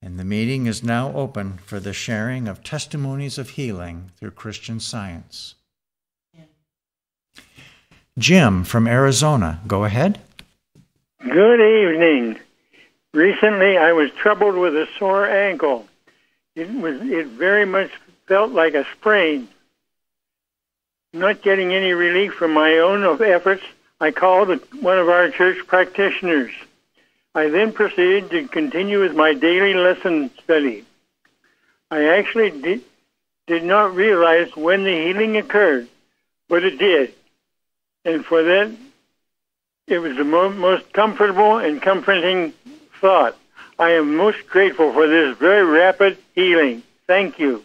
And the meeting is now open for the sharing of testimonies of healing through Christian Science. Jim from Arizona, go ahead. Good evening. Recently, I was troubled with a sore ankle. It very much felt like a sprain. Not getting any relief from my own efforts, I called one of our church practitioners. I then proceeded to continue with my daily lesson study. I actually did not realize when the healing occurred, but it did. And for that, it was the most comfortable and comforting thought. I am most grateful for this very rapid healing. Thank you.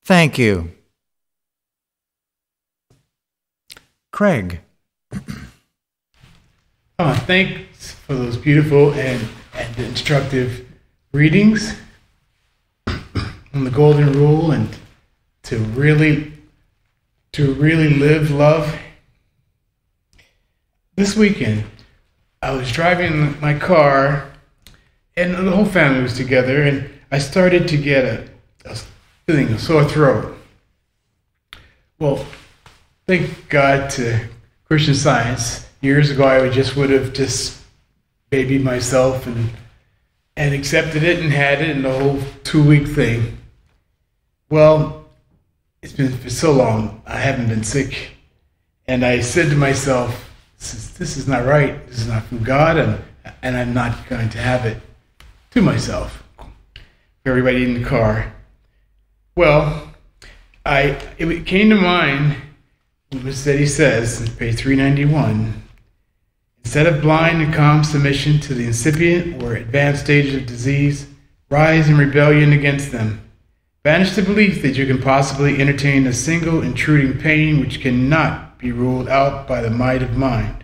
Thank you. Craig. Thanks for those beautiful and instructive readings on the Golden Rule, and to really live love. This weekend, I was driving my car, and the whole family was together, and I started to get a sore throat. Well, thank God to Christian Science. Years ago, I would have just babied myself and accepted it and had it, and the whole 2-week thing. Well, it's been for so long, I haven't been sick. And I said to myself, this is not right. This is not from God, and I'm not going to have it to myself. Everybody in the car. Well, it came to mind what he says in page 391. Instead of blind and calm submission to the incipient or advanced stages of disease, rise in rebellion against them. Banish the belief that you can possibly entertain a single intruding pain which cannot be ruled out by the might of mind.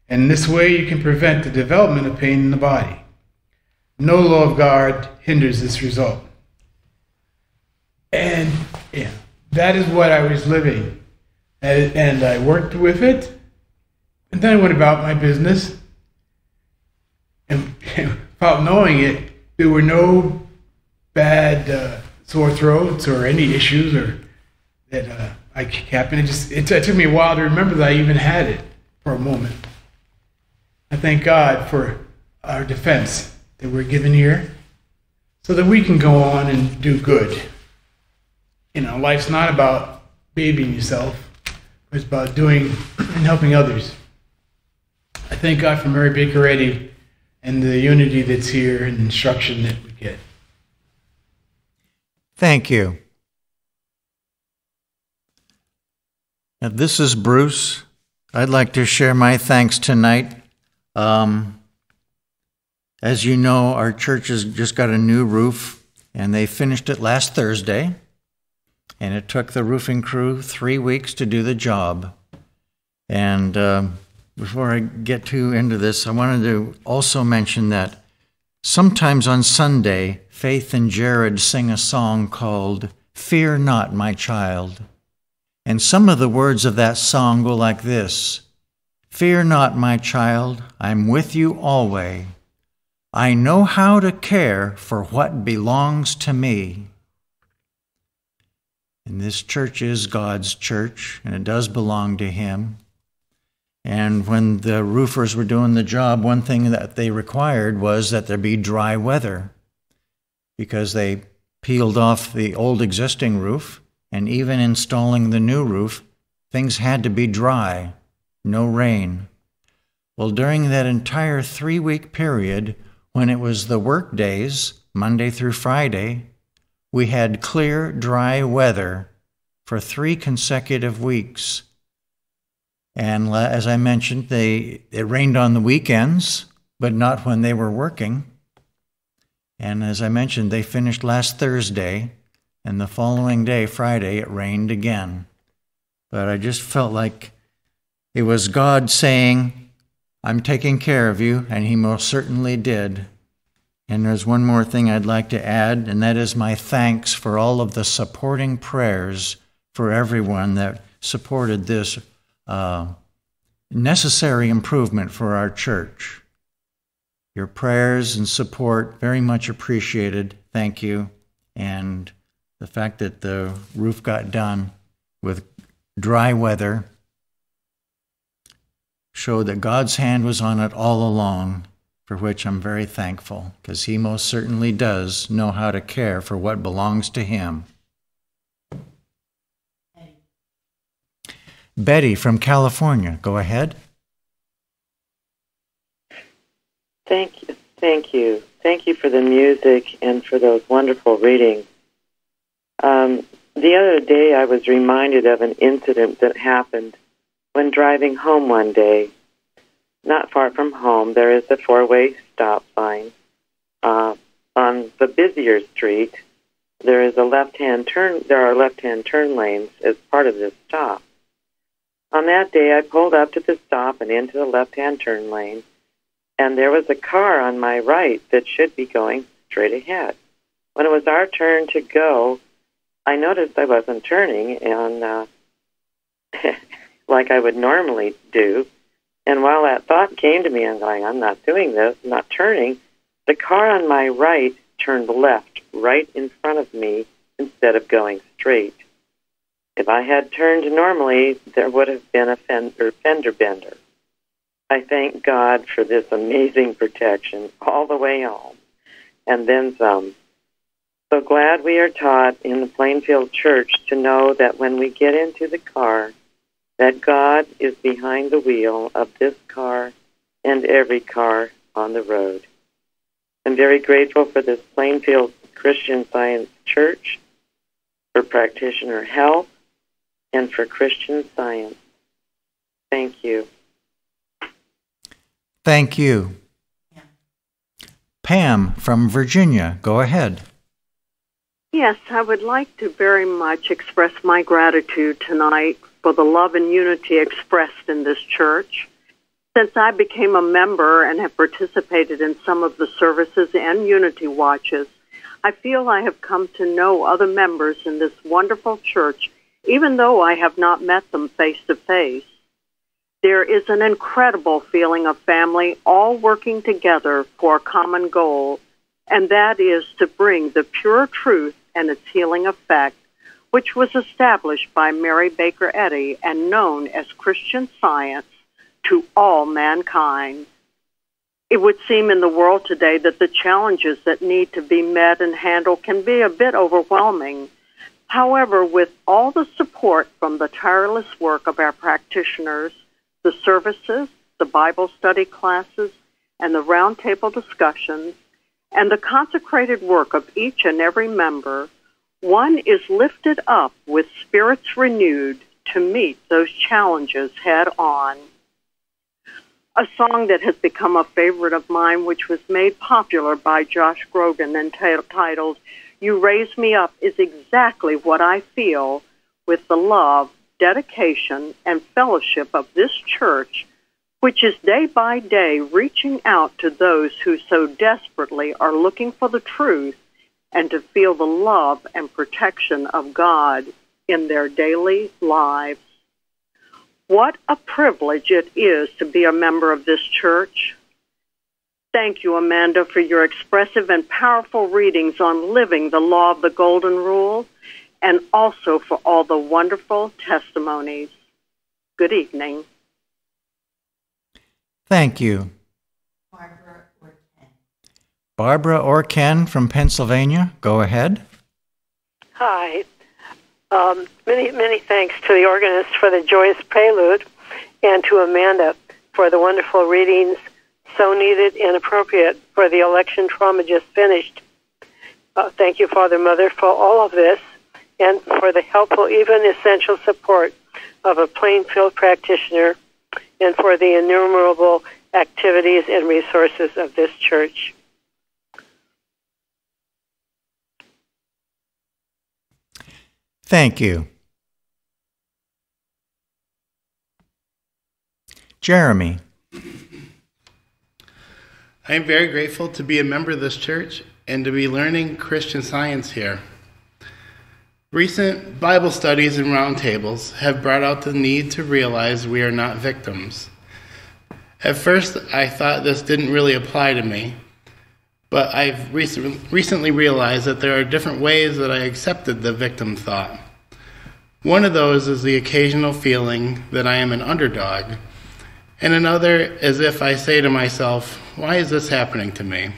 And in this way you can prevent the development of pain in the body. No law of God hinders this result. And that is what I was living. And I worked with it. And then I went about my business. And without knowing it, there were no bad sore throats or any issues that happened. It took me a while to remember that I even had it for a moment. I thank God for our defense that we're given here so that we can go on and do good. Life's not about babying yourself. It's about doing and helping others. I thank God for Mary Baker Eddy and the unity that's here and the instruction that we get. Thank you. Now, this is Bruce. I'd like to share my thanks tonight. As you know, our church has just got a new roof, and they finished it last Thursday. And it took the roofing crew 3 weeks to do the job. And before I get too into this, I wanted to also mention that sometimes on Sunday, Faith and Jared sing a song called "Fear Not, My Child." And some of the words of that song go like this: "Fear not, my child, I'm with you always. I know how to care for what belongs to me." And this church is God's church, and it does belong to Him. And when the roofers were doing the job, one thing that they required was that there be dry weather, because they peeled off the old existing roof, and even installing the new roof, things had to be dry, no rain. Well, during that entire 3-week period, when it was the work days, Monday through Friday, we had clear, dry weather for 3 consecutive weeks. And as I mentioned, it rained on the weekends, but not when they were working. And as I mentioned, they finished last Thursday, and the following day, Friday, it rained again. But I just felt like it was God saying, "I'm taking care of you," and He most certainly did. And there's one more thing I'd like to add, and that is my thanks for all of the supporting prayers for everyone that supported this necessary improvement for our church. Your prayers and support, very much appreciated. Thank you. And the fact that the roof got done with dry weather showed that God's hand was on it all along, for which I'm very thankful, because he most certainly does know how to care for what belongs to him. Betty from California, go ahead. Thank you. Thank you for the music and for those wonderful readings. The other day I was reminded of an incident that happened when driving home one day. Not far from home, there is a four-way stop sign. On the busier street, there is a left-hand turn. There are left-hand turn lanes as part of this stop. On that day, I pulled up to the stop and into the left-hand turn lane, and there was a car on my right that should be going straight ahead. When it was our turn to go, I noticed I wasn't turning, and like I would normally do. And while that thought came to me, I'm going, I'm not doing this, I'm not turning, the car on my right turned left, right in front of me, instead of going straight. If I had turned normally, there would have been a fender bender. I thank God for this amazing protection all the way home, and then some. So glad we are taught in the Plainfield Church to know that when we get into the car, that God is behind the wheel of this car and every car on the road. I'm very grateful for this Plainfield Christian Science Church, for practitioner help, and for Christian Science. Thank you. Thank you. Yeah. Pam from Virginia, go ahead. Yes, I would like to very much express my gratitude tonight for the love and unity expressed in this church. Since I became a member and have participated in some of the services and unity watches, I feel I have come to know other members in this wonderful church, even though I have not met them face to face. There is an incredible feeling of family all working together for a common goal, and that is to bring the pure truth and its healing effect, which was established by Mary Baker Eddy and known as Christian Science, to all mankind. It would seem in the world today that the challenges that need to be met and handled can be a bit overwhelming. However, with all the support from the tireless work of our practitioners, the services, the Bible study classes, and the roundtable discussions, and the consecrated work of each and every member, one is lifted up with spirits renewed to meet those challenges head on. A song that has become a favorite of mine, which was made popular by Josh Grogan and titled, "You Raise Me Up," is exactly what I feel with the love, dedication, and fellowship of this church, which is day by day reaching out to those who so desperately are looking for the truth and to feel the love and protection of God in their daily lives. What a privilege it is to be a member of this church. Thank you, Amanda, for your expressive and powerful readings on living the law of the Golden Rule, and also for all the wonderful testimonies. Good evening. Thank you. Barbara Orken from Pennsylvania, go ahead. Hi. Many thanks to the organist for the joyous prelude, and to Amanda for the wonderful readings, so needed and appropriate for the election trauma just finished. Thank you, Father, Mother, for all of this, and for the helpful, even essential support of a Plainfield practitioner, and for the innumerable activities and resources of this church. Thank you. Jeremy. I am very grateful to be a member of this church and to be learning Christian Science here. Recent Bible studies and roundtables have brought out the need to realize we are not victims. At first, I thought this didn't really apply to me, but I've recently realized that there are different ways that I accepted the victim thought. One of those is the occasional feeling that I am an underdog, and another is if I say to myself, why is this happening to me?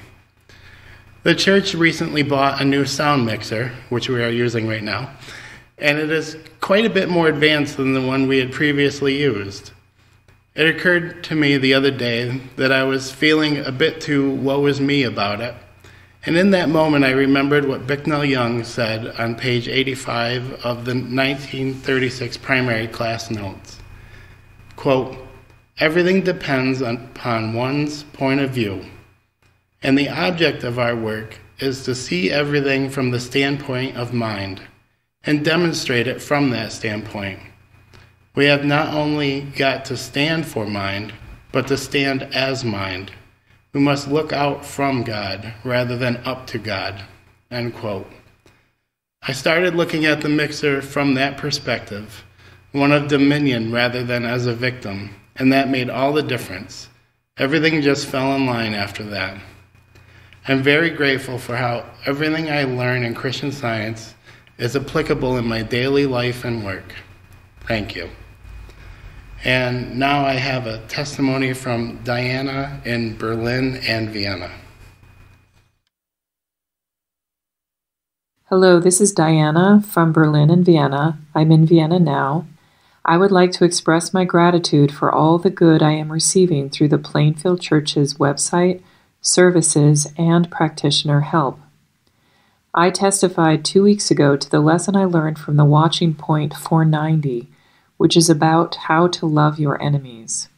The church recently bought a new sound mixer, which we are using right now, and it is quite a bit more advanced than the one we had previously used. It occurred to me the other day that I was feeling a bit too woe is me about it, and in that moment I remembered what Bicknell Young said on page 85 of the 1936 primary class notes. Quote, "Everything depends upon one's point of view, and the object of our work is to see everything from the standpoint of mind and demonstrate it from that standpoint. We have not only got to stand for mind, but to stand as mind. We must look out from God rather than up to God." End quote. I started looking at the mixer from that perspective, one of dominion rather than as a victim, and that made all the difference. Everything just fell in line after that. I'm very grateful for how everything I learn in Christian Science is applicable in my daily life and work. Thank you. And now I have a testimony from Diana in Berlin and Vienna. Hello, this is Diana from Berlin and Vienna. I'm in Vienna now. I would like to express my gratitude for all the good I am receiving through the Plainfield Church's website, services, and practitioner help. I testified 2 weeks ago to the lesson I learned from the Watching Point 490, which is about how to love your enemies.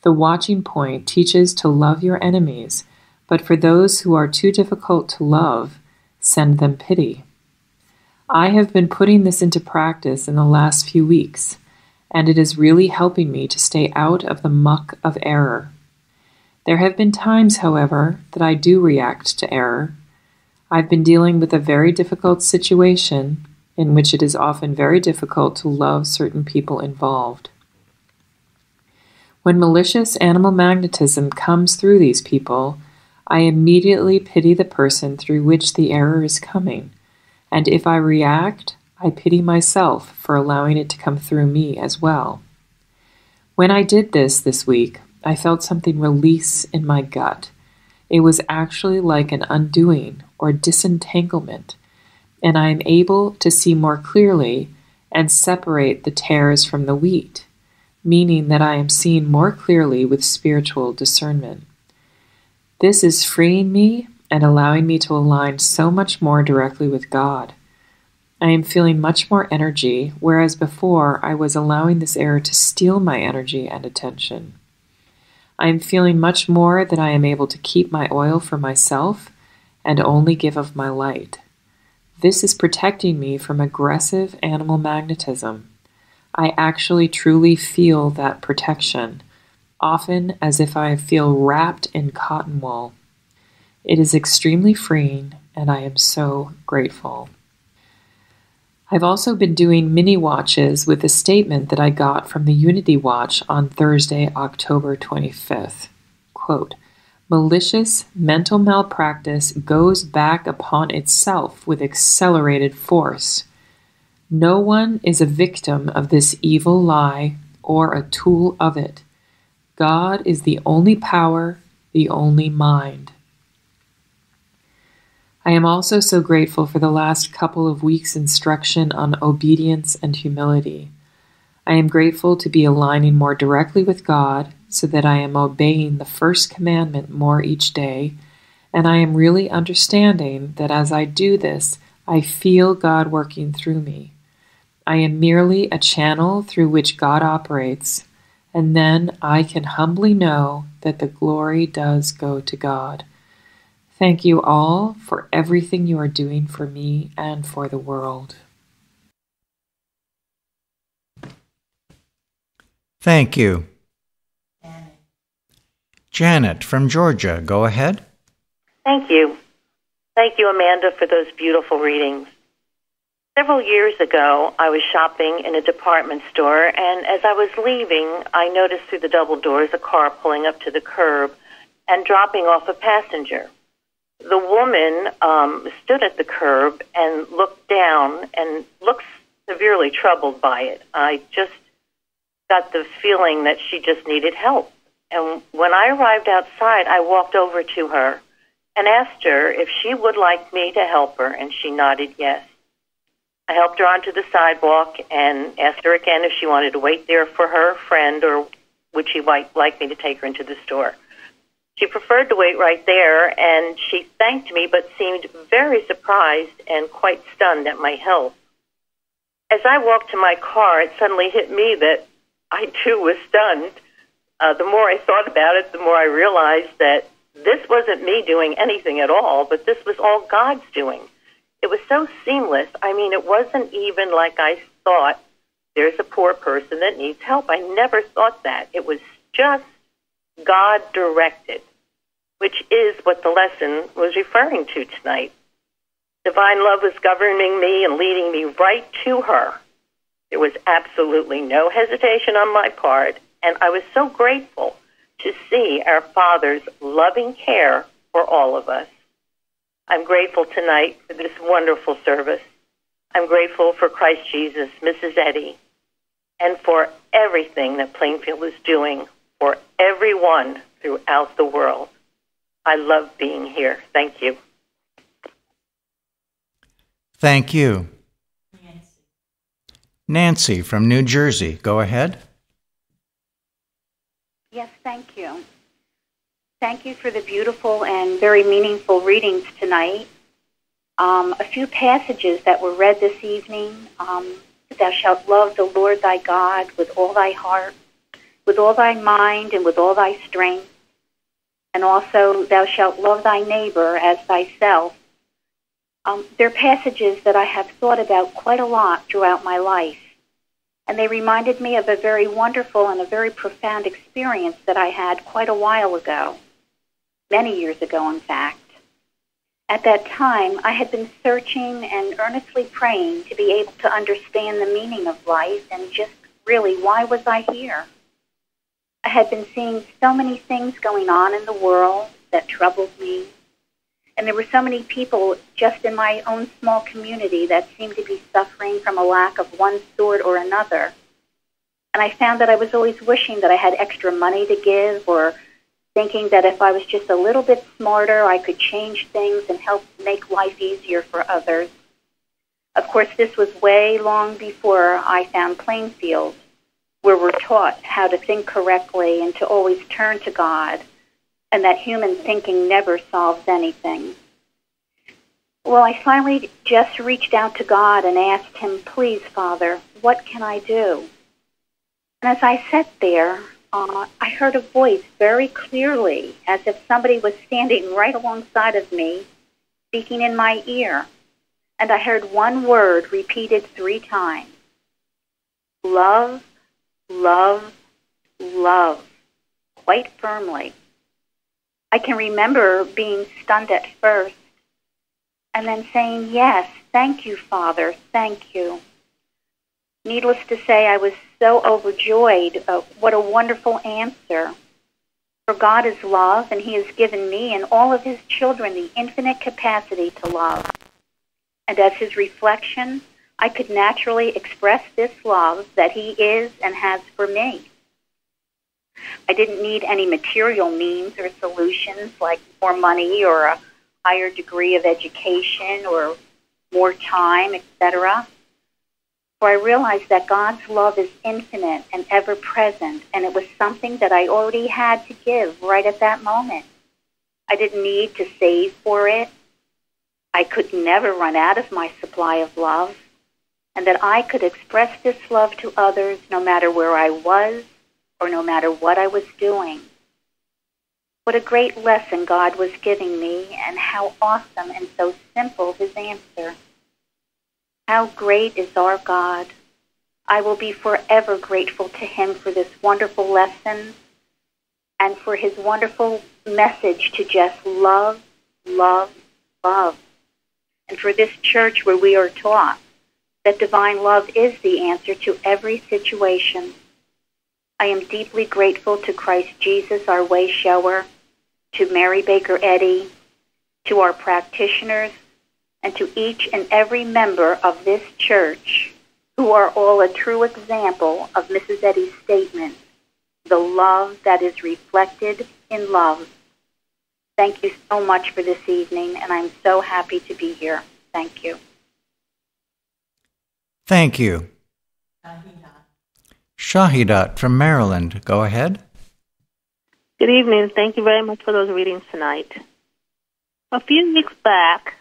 The Watching Point teaches to love your enemies, but for those who are too difficult to love, send them pity. I have been putting this into practice in the last few weeks, and it is really helping me to stay out of the muck of error. There have been times, however, that I do react to error. I've been dealing with a very difficult situation in which it is often very difficult to love certain people involved. When malicious animal magnetism comes through these people, I immediately pity the person through which the error is coming, and if I react, I pity myself for allowing it to come through me as well. When I did this week, I felt something release in my gut. It was actually like an undoing or disentanglement, and I am able to see more clearly and separate the tares from the wheat, meaning that I am seeing more clearly with spiritual discernment. This is freeing me and allowing me to align so much more directly with God. I am feeling much more energy, whereas before I was allowing this error to steal my energy and attention. I am feeling much more that I am able to keep my oil for myself and only give of my light. This is protecting me from aggressive animal magnetism. I actually truly feel that protection, often as if I feel wrapped in cotton wool. It is extremely freeing, and I am so grateful. I've also been doing mini watches with a statement that I got from the Unity Watch on Thursday, October 25th. Quote, "Malicious mental malpractice goes back upon itself with accelerated force. No one is a victim of this evil lie or a tool of it. God is the only power, the only mind." I am also so grateful for the last couple of weeks' instruction on obedience and humility. I am grateful to be aligning more directly with God so that I am obeying the first commandment more each day, and I am really understanding that as I do this, I feel God working through me. I am merely a channel through which God operates, and then I can humbly know that the glory does go to God. Thank you all for everything you are doing for me and for the world. Thank you. Janet from Georgia, go ahead. Thank you. Thank you, Amanda, for those beautiful readings. Several years ago, I was shopping in a department store, and as I was leaving, I noticed through the double doors a car pulling up to the curb and dropping off a passenger. The woman stood at the curb and looked down and looked severely troubled by it. I just got the feeling that she just needed help. And when I arrived outside, I walked over to her and asked her if she would like me to help her, and she nodded yes. I helped her onto the sidewalk and asked her again if she wanted to wait there for her friend or would she like me to take her into the store. She preferred to wait right there, and she thanked me but seemed very surprised and quite stunned at my help. As I walked to my car, it suddenly hit me that I too was stunned. The more I thought about it, the more I realized that this wasn't me doing anything at all, but this was all God's doing. It was so seamless. I mean, it wasn't even like I thought, there's a poor person that needs help. I never thought that. It was just God directed, which is what the lesson was referring to tonight. Divine love was governing me and leading me right to her. There was absolutely no hesitation on my part, and I was so grateful to see our Father's loving care for all of us. I'm grateful tonight for this wonderful service. I'm grateful for Christ Jesus, Mrs. Eddy, and for everything that Plainfield is doing for everyone throughout the world. I love being here. Thank you. Thank you. Nancy from New Jersey, go ahead. Yes, thank you. Thank you for the beautiful and very meaningful readings tonight. A few passages that were read this evening. Thou shalt love the Lord thy God with all thy heart, with all thy mind, and with all thy strength. And also, thou shalt love thy neighbor as thyself. They're passages that I have thought about quite a lot throughout my life. And they reminded me of a very wonderful and a very profound experience that I had quite a while ago. Many years ago, in fact. At that time, I had been searching and earnestly praying to be able to understand the meaning of life and just really, why was I here? I had been seeing so many things going on in the world that troubled me. And there were so many people just in my own small community that seemed to be suffering from a lack of one sort or another. And I found that I was always wishing that I had extra money to give, or thinking that if I was just a little bit smarter, I could change things and help make life easier for others. Of course, this was way long before I found Plainfield, where we're taught how to think correctly and to always turn to God, and that human thinking never solves anything. Well, I finally just reached out to God and asked him, please, Father, what can I do? And as I sat there, I heard a voice very clearly, as if somebody was standing right alongside of me, speaking in my ear. And I heard one word repeated 3 times. Love, love, love, quite firmly. I can remember being stunned at first, and then saying, yes, thank you, Father, thank you. Needless to say, I was so overjoyed. What a wonderful answer. For God is love, and he has given me and all of his children the infinite capacity to love. And as his reflection, I could naturally express this love that he is and has for me. I didn't need any material means or solutions like more money or a higher degree of education or more time, etc. For I realized that God's love is infinite and ever-present, and it was something that I already had to give right at that moment. I didn't need to save for it. I could never run out of my supply of love, and that I could express this love to others no matter where I was or no matter what I was doing. What a great lesson God was giving me, and how awesome and so simple his answer. How great is our God. I will be forever grateful to him for this wonderful lesson and for his wonderful message to just love, love, love. And for this church where we are taught that divine love is the answer to every situation. I am deeply grateful to Christ Jesus, our way shower, to Mary Baker Eddy, to our practitioners, and to each and every member of this church, who are all a true example of Mrs. Eddy's statement, the love that is reflected in love. Thank you so much for this evening, and I'm so happy to be here. Thank you. Thank you. Shahidat from Maryland. Go ahead. Good evening. Thank you very much for those readings tonight. A few weeks back,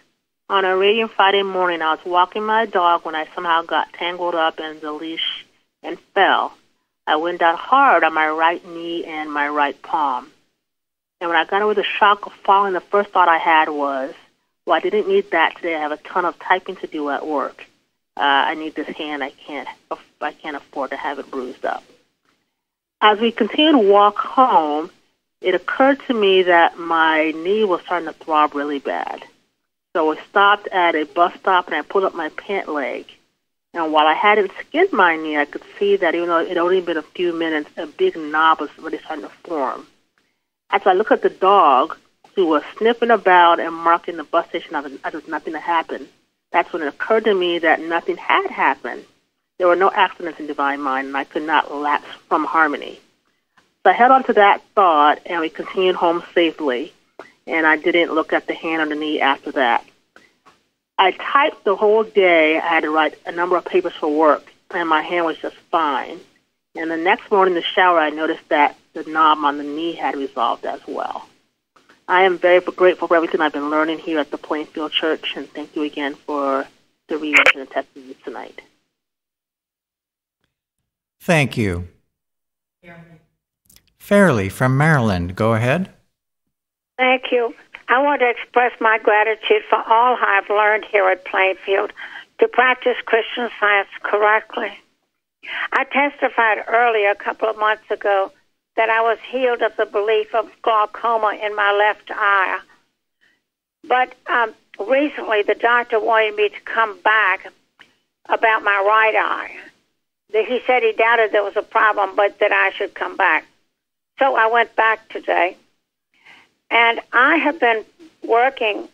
on a rainy Friday morning, I was walking my dog when I somehow got tangled up in the leash and fell. I went down hard on my right knee and my right palm. And when I got over the shock of falling, the first thought I had was, well, I didn't need that today. I have a ton of typing to do at work. I need this hand. I can't afford to have it bruised up. As we continued to walk home, it occurred to me that my knee was starting to throb really bad. So I stopped at a bus stop and I pulled up my pant leg. And while I hadn't skinned my knee, I could see that even though it had only been a few minutes, a big knob was really starting to form. As I looked at the dog, who was sniffing about and marking the bus station as nothing had happened, that's when it occurred to me that nothing had happened. There were no accidents in Divine Mind, and I could not lapse from harmony. So I held on to that thought, and we continued home safely, and I didn't look at the hand or the knee after that. I typed the whole day. I had to write a number of papers for work, and my hand was just fine. And the next morning in the shower, I noticed that the knob on the knee had resolved as well. I am very grateful for everything I've been learning here at the Plainfield Church, and thank you again for the readings and the testimonies tonight. Thank you. Fairley from Maryland. Go ahead. Thank you. I want to express my gratitude for all I've learned here at Plainfield to practice Christian Science correctly. I testified earlier, a couple of months ago, that I was healed of the belief of glaucoma in my left eye. But recently, the doctor wanted me to come back about my right eye. He said he doubted there was a problem, but that I should come back. So I went back today. And I have been working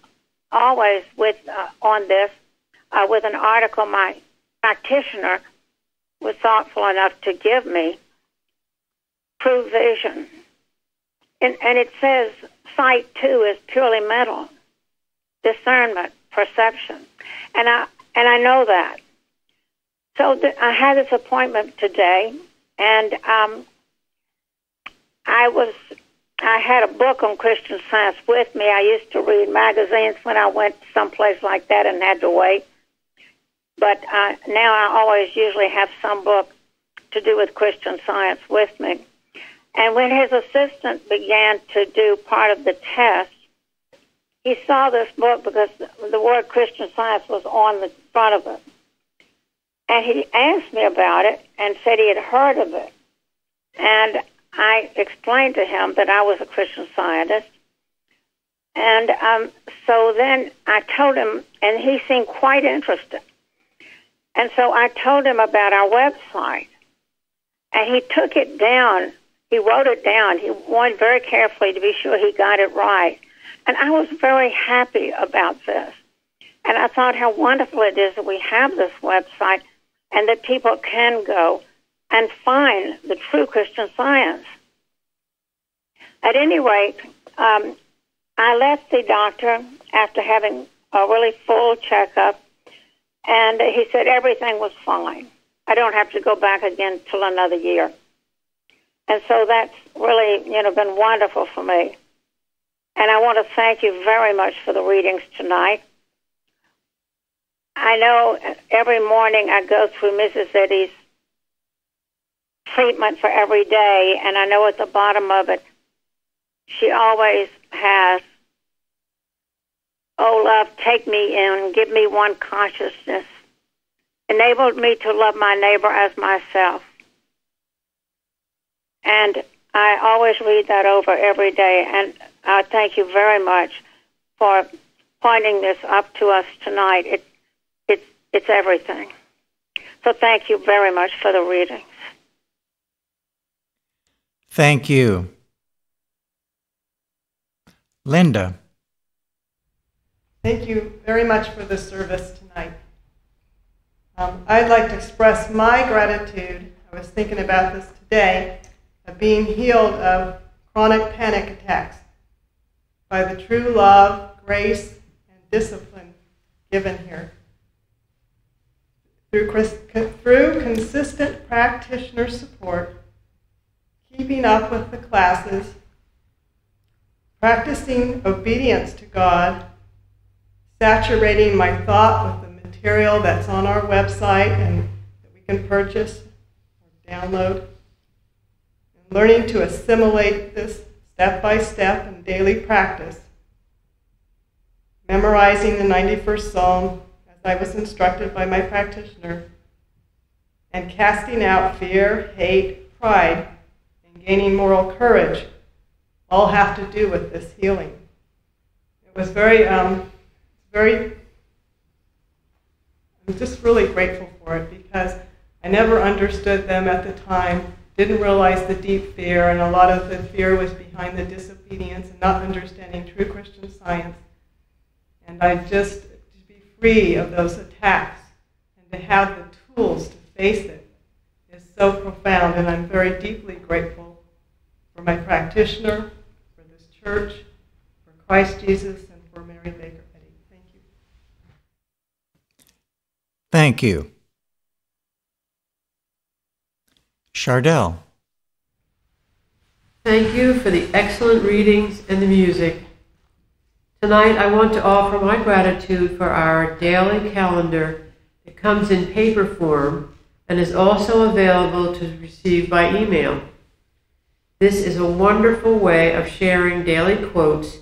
always with on this with an article my practitioner was thoughtful enough to give me, True Vision. And it says sight, too, is purely mental, discernment, perception. And I know that. So I had this appointment today, and I had a book on Christian Science with me. I used to read magazines when I went someplace like that and had to wait. But now I always usually have some book to do with Christian Science with me. And when his assistant began to do part of the test, he saw this book because the word Christian Science was on the front of it. And he asked me about it and said he had heard of it. And I explained to him that I was a Christian Scientist. And so then I told him, and he seemed quite interested. And so I told him about our website. And he took it down. He wrote it down. He wanted very carefully to be sure he got it right. And I was very happy about this. And I thought how wonderful it is that we have this website and that people can go and find the true Christian Science. At any rate, I left the doctor after having a really full checkup, and he said everything was fine. I don't have to go back again till another year. And so that's really, been wonderful for me. And I want to thank you very much for the readings tonight. I know every morning I go through Mrs. Eddy's treatment for every day, and I know at the bottom of it, she always has, oh, love, take me in, give me one consciousness, enabled me to love my neighbor as myself. And I always read that over every day, and I thank you very much for pointing this up to us tonight. It's everything. So thank you very much for the readings. Thank you. Linda. Thank you very much for the service tonight. I'd like to express my gratitude. I was thinking about this today, of being healed of chronic panic attacks by the true love, grace, and discipline given here. Through consistent practitioner support, keeping up with the classes, practicing obedience to God, saturating my thought with the material that's on our website and that we can purchase or download, and learning to assimilate this step by step in daily practice, memorizing the 91st Psalm as I was instructed by my practitioner, and casting out fear, hate, pride, and gaining moral courage all have to do with this healing. It was I'm just really grateful for it because I never understood them at the time, didn't realize the deep fear, and a lot of the fear was behind the disobedience and not understanding true Christian Science. And I just, to be free of those attacks and to have the tools to face it is so profound, and I'm very deeply grateful for my practitioner, for this church, for Christ Jesus, and for Mary Baker Eddy. Thank you. Thank you. Chardell. Thank you for the excellent readings and the music. Tonight I want to offer my gratitude for our daily calendar that comes in paper form and is also available to receive by email. This is a wonderful way of sharing daily quotes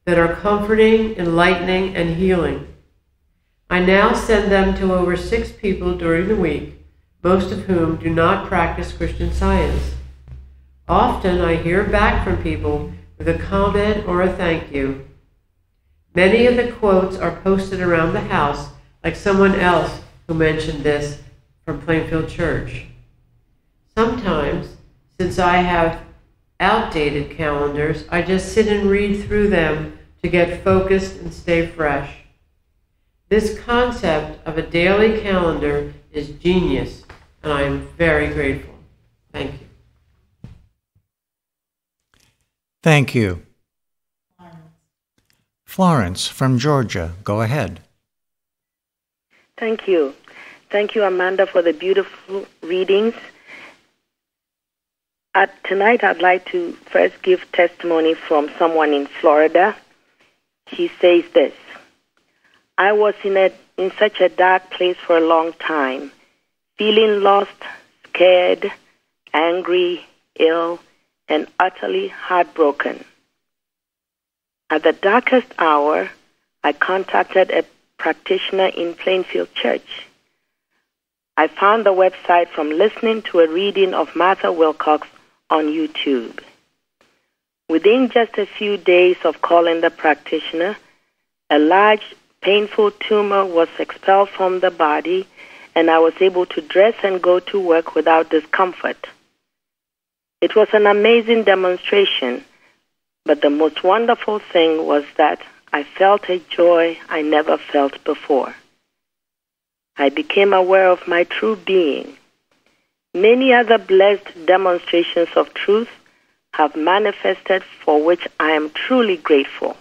that are comforting, enlightening, and healing. I now send them to over 6 people during the week, most of whom do not practice Christian Science. Often I hear back from people with a comment or a thank you. Many of the quotes are posted around the house, like someone else who mentioned this from Plainfield Church. Sometimes, since I have outdated calendars, I just sit and read through them to get focused and stay fresh. This concept of a daily calendar is genius, and I am very grateful. Thank you. Thank you. Florence from Georgia, go ahead. Thank you. Thank you, Amanda, for the beautiful readings. Tonight, I'd like to first give testimony from someone in Florida. She says this: I was in such a dark place for a long time, feeling lost, scared, angry, ill, and utterly heartbroken. At the darkest hour, I contacted a practitioner in Plainfield Church. I found the website from listening to a reading of Martha Wilcox on YouTube. Within just a few days of calling the practitioner, a large, painful tumor was expelled from the body, and I was able to dress and go to work without discomfort. It was an amazing demonstration, but the most wonderful thing was that I felt a joy I never felt before. I became aware of my true being. Many other blessed demonstrations of truth have manifested, for which I am truly grateful.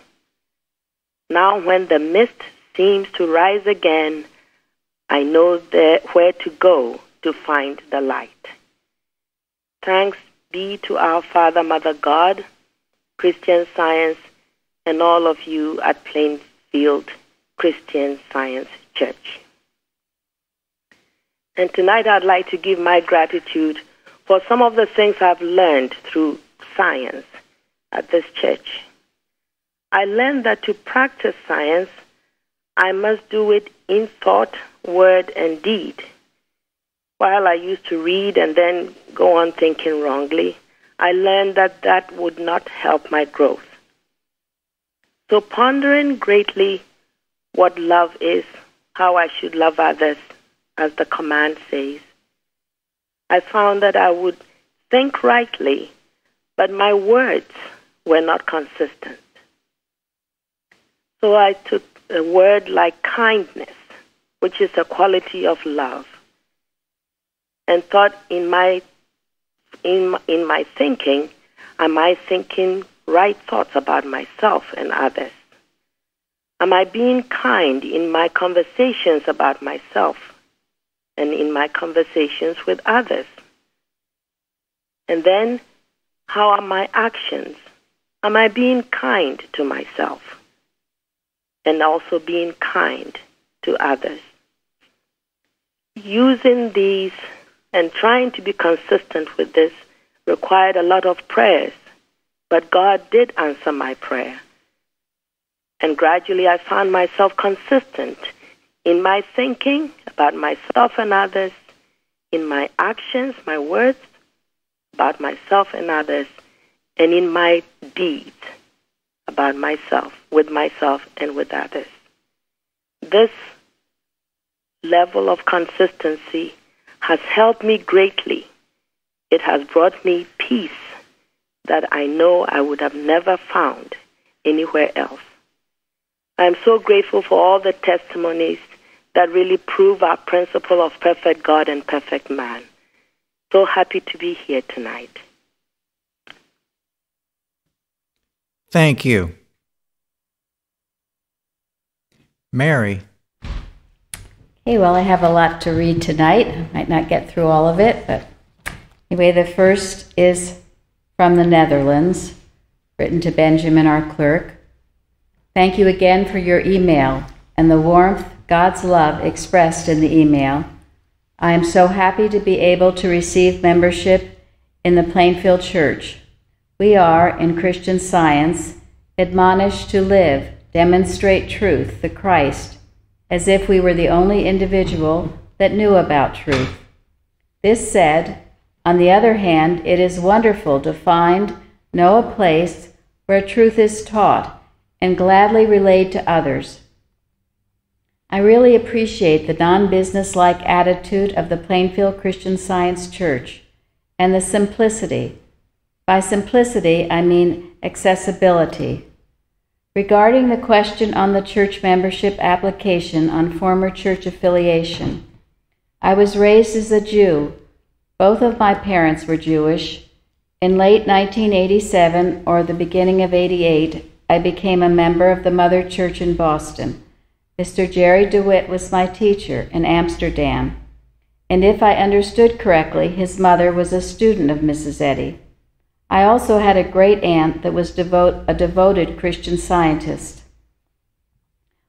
Now, when the mist seems to rise again, I know where to go to find the light. Thanks be to our Father, Mother God, Christian Science, and all of you at Plainfield Christian Science Church. And tonight I'd like to give my gratitude for some of the things I've learned through science at this church. I learned that to practice science, I must do it in thought, word, and deed. While I used to read and then go on thinking wrongly, I learned that that would not help my growth. So pondering greatly what love is, how I should love others, as the command says. I found that I would think rightly, but my words were not consistent. So I took a word like kindness, which is a quality of love, and thought in my thinking, am I thinking right thoughts about myself and others? Am I being kind in my conversations about myself and in my conversations with others? And then, how are my actions? Am I being kind to myself and also being kind to others? Using these and trying to be consistent with this required a lot of prayers, but God did answer my prayer. And gradually I found myself consistent in my thinking about myself and others, in my actions, my words about myself and others, and in my deeds about myself, with myself and with others. This level of consistency has helped me greatly. It has brought me peace that I know I would have never found anywhere else. I am so grateful for all the testimonies that really prove our principle of perfect God and perfect man. So happy to be here tonight. Thank you. Mary. Okay, well, I have a lot to read tonight. I might not get through all of it, but anyway, the first is from the Netherlands, written to Benjamin, our clerk. Thank you again for your email and the warmth, God's love expressed in the email. I am so happy to be able to receive membership in the Plainfield Church. We are, in Christian Science, admonished to live, demonstrate truth, the Christ, as if we were the only individual that knew about truth. This said, on the other hand, it is wonderful to know a place where truth is taught and gladly relayed to others. I really appreciate the non-business-like attitude of the Plainfield Christian Science Church and the simplicity. By simplicity, I mean accessibility. Regarding the question on the church membership application on former church affiliation, I was raised as a Jew. Both of my parents were Jewish. In late 1987 or the beginning of 88, I became a member of the Mother Church in Boston. Mr. Jerry DeWitt was my teacher in Amsterdam, and if I understood correctly, his mother was a student of Mrs. Eddy. I also had a great aunt that was a devoted Christian Scientist.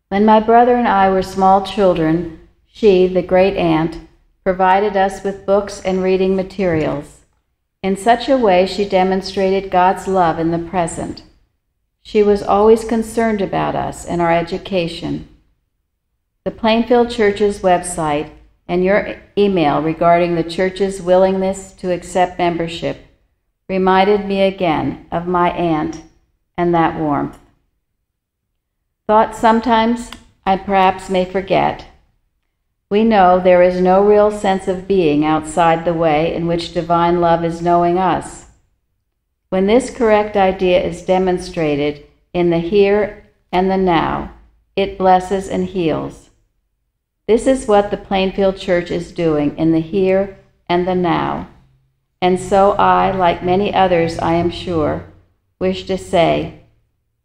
When my brother and I were small children, she, the great aunt, provided us with books and reading materials. In such a way, she demonstrated God's love in the present. She was always concerned about us and our education. The Plainfield Church's website and your email regarding the church's willingness to accept membership reminded me again of my aunt and that warmth. Thoughts sometimes I perhaps may forget. We know there is no real sense of being outside the way in which divine love is knowing us. When this correct idea is demonstrated in the here and the now, it blesses and heals. This is what the Plainfield Church is doing in the here and the now. And so I, like many others I am sure, wish to say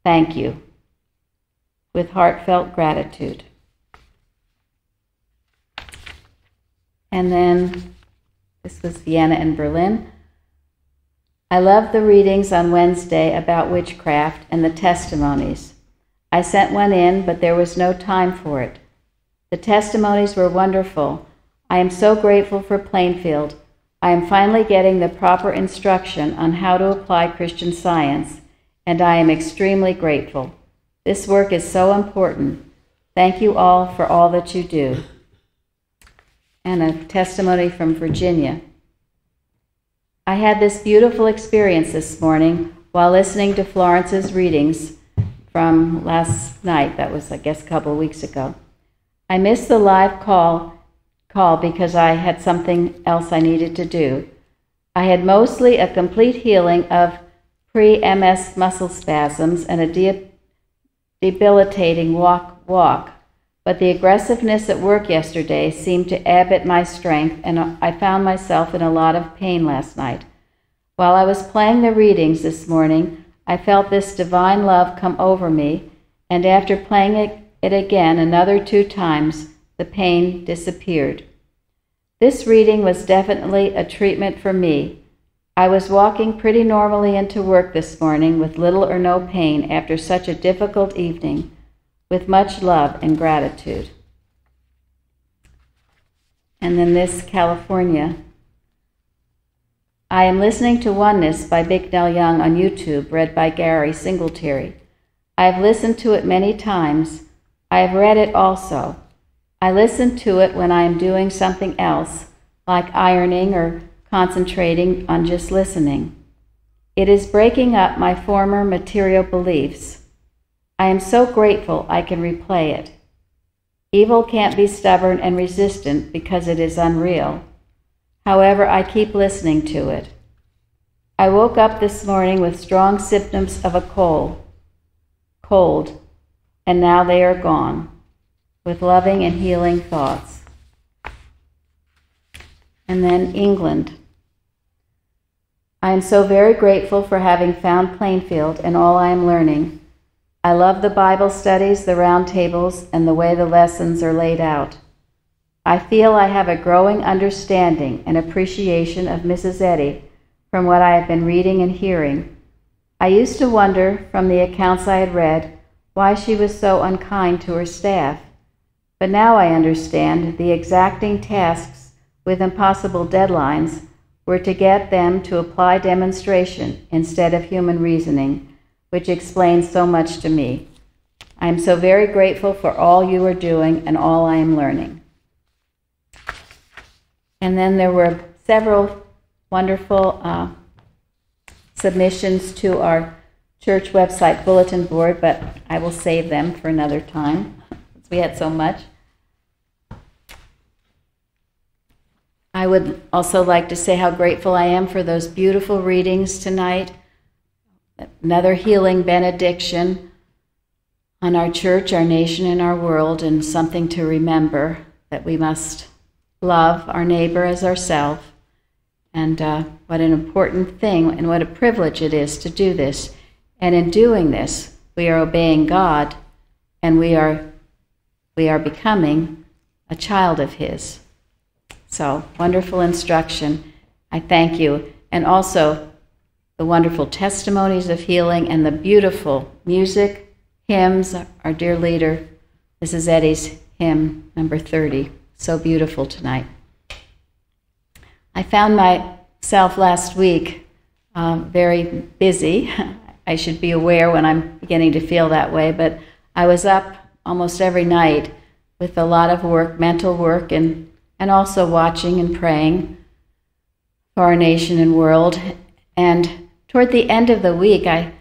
thank you with heartfelt gratitude. And then, this was Vienna and Berlin. I love the readings on Wednesday about witchcraft and the testimonies. I sent one in, but there was no time for it. The testimonies were wonderful. I am so grateful for Plainfield. I am finally getting the proper instruction on how to apply Christian Science, and I am extremely grateful. This work is so important. Thank you all for all that you do. And a testimony from Virginia. I had this beautiful experience this morning while listening to Florence's readings from last night. That was, I guess, a couple of weeks ago. I missed the live call call because I had something else I needed to do. I had mostly a complete healing of pre-MS muscle spasms and a debilitating walk, but the aggressiveness at work yesterday seemed to ebb at my strength, and I found myself in a lot of pain last night. While I was playing the readings this morning, I felt this divine love come over me, and after playing it again another 2 times, the pain disappeared. This reading was definitely a treatment for me. I was walking pretty normally into work this morning with little or no pain after such a difficult evening, with much love and gratitude. And then this, California. I am listening to Oneness by Bicknell Young on YouTube, read by Gary Singletary. I have listened to it many times. I have read it also. I listen to it when I am doing something else, like ironing or concentrating on just listening. It is breaking up my former material beliefs. I am so grateful I can replay it. Evil can't be stubborn and resistant because it is unreal. However, I keep listening to it. I woke up this morning with strong symptoms of a cold, and now they are gone, with loving and healing thoughts. And then England. I am so very grateful for having found Plainfield and all I am learning. I love the Bible studies, the round tables, and the way the lessons are laid out. I feel I have a growing understanding and appreciation of Mrs. Eddy from what I have been reading and hearing. I used to wonder, from the accounts I had read, why she was so unkind to her staff. But now I understand the exacting tasks with impossible deadlines were to get them to apply demonstration instead of human reasoning, which explains so much to me. I am so very grateful for all you are doing and all I am learning. And then there were several wonderful submissions to our church website bulletin board, but I will save them for another time, since we had so much. I would also like to say how grateful I am for those beautiful readings tonight. Another healing benediction on our church, our nation, and our world, and something to remember that we must love our neighbor as ourselves, and what an important thing and what a privilege it is to do this. And in doing this, we are obeying God, and we are becoming a child of His. So, wonderful instruction. I thank you. And also, the wonderful testimonies of healing and the beautiful music, hymns. Our dear leader, Mrs. Eddy's hymn, number 30. So beautiful tonight. I found myself last week very busy. I should be aware when I'm beginning to feel that way, but I was up almost every night with a lot of work, mental work, and also watching and praying for our nation and world. And toward the end of the week, I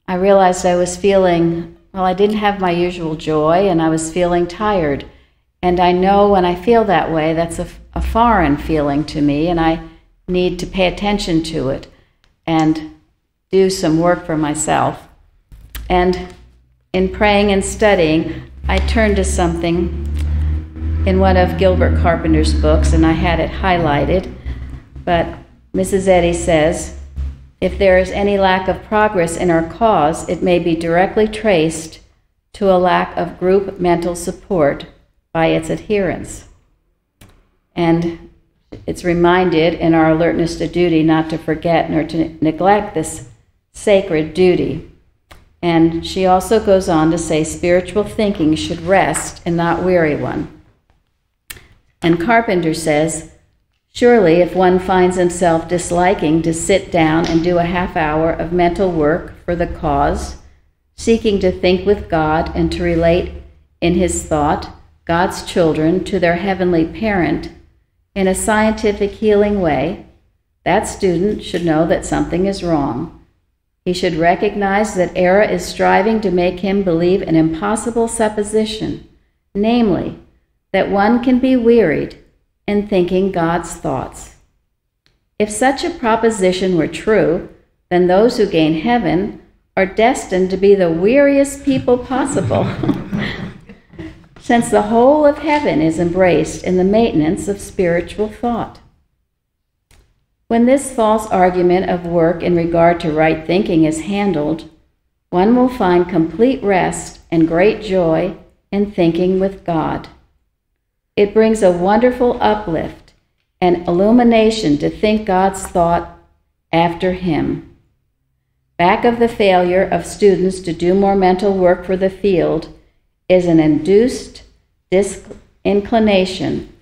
realized I was feeling, I didn't have my usual joy, and I was feeling tired. And I know when I feel that way, that's a foreign feeling to me, and I need to pay attention to it and do some work for myself. And in praying and studying, I turned to something in one of Gilbert Carpenter's books, and I had it highlighted. But Mrs. Eddy says, if there is any lack of progress in our cause, it may be directly traced to a lack of group mental support by its adherents. And it's reminded in our alertness to duty not to forget nor to neglect this sacred duty. And she also goes on to say spiritual thinking should rest and not weary one. And Carpenter says, surely if one finds himself disliking to sit down and do a half hour of mental work for the cause, seeking to think with God and to relate in his thought God's children to their heavenly parent in a scientific healing way, that student should know that something is wrong. He should recognize that error is striving to make him believe an impossible supposition, namely, that one can be wearied in thinking God's thoughts. If such a proposition were true, then those who gain heaven are destined to be the weariest people possible, since the whole of heaven is embraced in the maintenance of spiritual thought. When this false argument of work in regard to right thinking is handled, one will find complete rest and great joy in thinking with God. It brings a wonderful uplift and illumination to think God's thought after Him. Back of the failure of students to do more mental work for the field is an induced disinclination,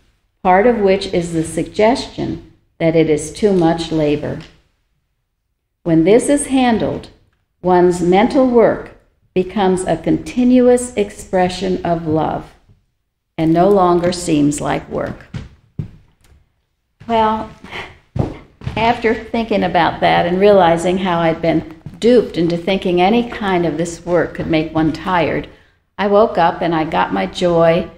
part of which is the suggestion that it is too much labor. When this is handled, one's mental work becomes a continuous expression of love and no longer seems like work. Well, after thinking about that and realizing how I'd been duped into thinking any kind of this work could make one tired, I woke up and I got my joy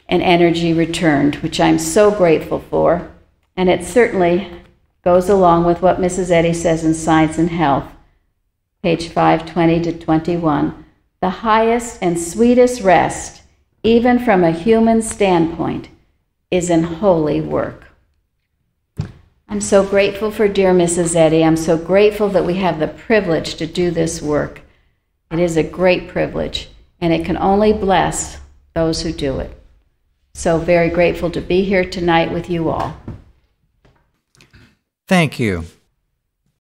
and energy returned, which I'm so grateful for. And it certainly goes along with what Mrs. Eddy says in Science and Health, page 520 to 21. The highest and sweetest rest, even from a human standpoint, is in holy work. I'm so grateful for dear Mrs. Eddy. I'm so grateful that we have the privilege to do this work. It is a great privilege, and it can only bless those who do it. So very grateful to be here tonight with you all. Thank you.